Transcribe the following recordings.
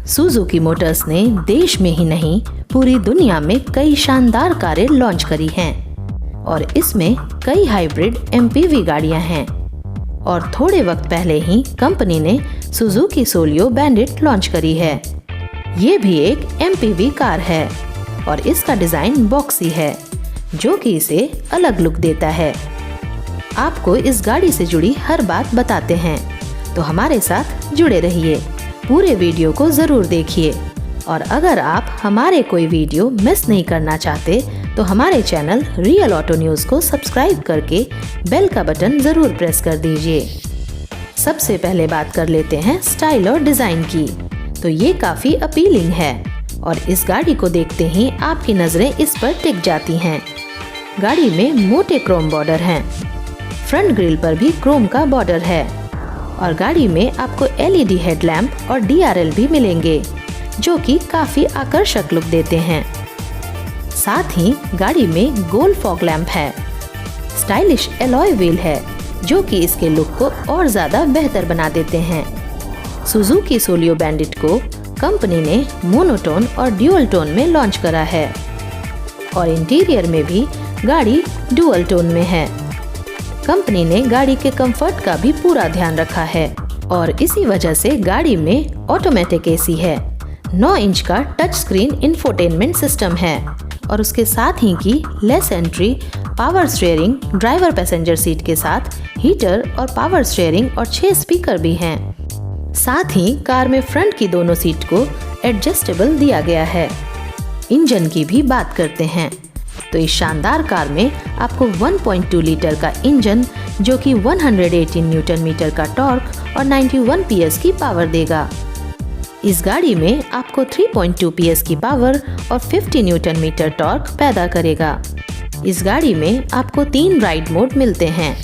Suzuki Motors ने देश में ही नहीं पूरी दुनिया में कई शानदार कारें लॉन्च करी हैं और इसमें कई हाइब्रिड एमपीवी गाड़ियां हैं। और थोड़े वक्त पहले ही कंपनी ने सुजुकी सोलियो बैंडिट लॉन्च करी है। ये भी एक एमपीवी कार है और इसका डिजाइन बॉक्सी है जो कि इसे अलग लुक देता है। आपको इस गाड़ी से जुड़ी हर बात बताते हैं, तो हमारे साथ जुड़े रहिए, पूरे वीडियो को जरूर देखिए। और अगर आप हमारे कोई वीडियो मिस नहीं करना चाहते तो हमारे चैनल रियल ऑटो न्यूज़ को सब्सक्राइब करके बेल का बटन जरूर प्रेस कर दीजिए। सबसे पहले बात कर लेते हैं स्टाइल और डिज़ाइन की। तो ये काफ़ी अपीलिंग है और इस गाड़ी को देखते ही आपकी नज़रें इस पर टिक जाती हैं। गाड़ी में मोटे क्रोम बॉर्डर हैं, फ्रंट ग्रिल पर भी क्रोम का बॉर्डर है और गाड़ी में आपको एलईडी हेडलैम्प और डीआरएल भी मिलेंगे जो कि काफ़ी आकर्षक लुक देते हैं। साथ ही गाड़ी में गोल फॉग लैंप है, स्टाइलिश एलॉय व्हील है जो कि इसके लुक को और ज़्यादा बेहतर बना देते हैं। सुजुकी सोलियो बैंडिट को कंपनी ने मोनोटोन और ड्यूअल टोन में लॉन्च करा है और इंटीरियर में भी गाड़ी ड्यूअल टोन में है। कंपनी ने गाड़ी के कंफर्ट का भी पूरा ध्यान रखा है और इसी वजह से गाड़ी में ऑटोमेटिक एसी है, 9 इंच का टच स्क्रीन इंफोटेनमेंट सिस्टम है और उसके साथ ही की less entry power steering driver passenger seat के साथ हीटर और पावर स्टीयरिंग और 6 स्पीकर भी हैं। साथ ही कार में फ्रंट की दोनों सीट को एडजस्टेबल दिया गया है। इंजन की भी बात करते हैं तो इस शानदार कार में आपको 1.2 लीटर का इंजन जो कि 118 न्यूटन मीटर का टॉर्क और 91 पीएस की पावर देगा। इस गाड़ी में आपको 3.2 पीएस की पावर और 50 न्यूटन मीटर टॉर्क पैदा करेगा। इस गाड़ी में आपको 3 राइड मोड मिलते हैं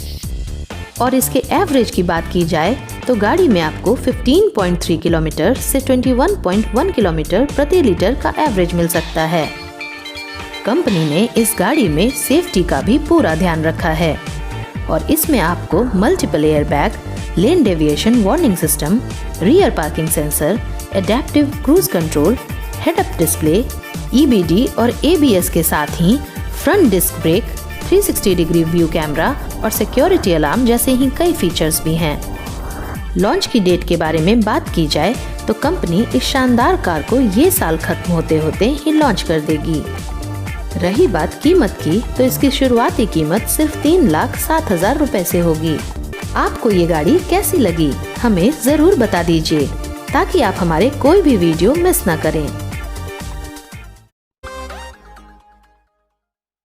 और इसके एवरेज की बात की जाए तो गाड़ी में आपको 15.3 किलोमीटर से 21.1 किलोमीटर प्रति लीटर का एवरेज मिल सकता है। कंपनी ने इस गाड़ी में सेफ्टी का भी पूरा ध्यान रखा है और इसमें आपको multiple air bag, lane deviation warning system, rear parking sensor, adaptive cruise control, head up display, EBD और एबीएस के साथ ही front disc brake, 360 degree view camera और सिक्योरिटी अलार्म जैसे ही कई फीचर्स भी हैं। लॉन्च की डेट के बारे में बात की जाए तो कंपनी इस शानदार कार को ये साल खत्म होते होते ही लॉन्च कर देगी। रही बात कीमत की तो इसकी शुरुआती कीमत सिर्फ 3,07,000 रुपए से होगी। आपको ये गाड़ी कैसी लगी हमें जरूर बता दीजिए ताकि आप हमारे कोई भी वीडियो मिस ना करें।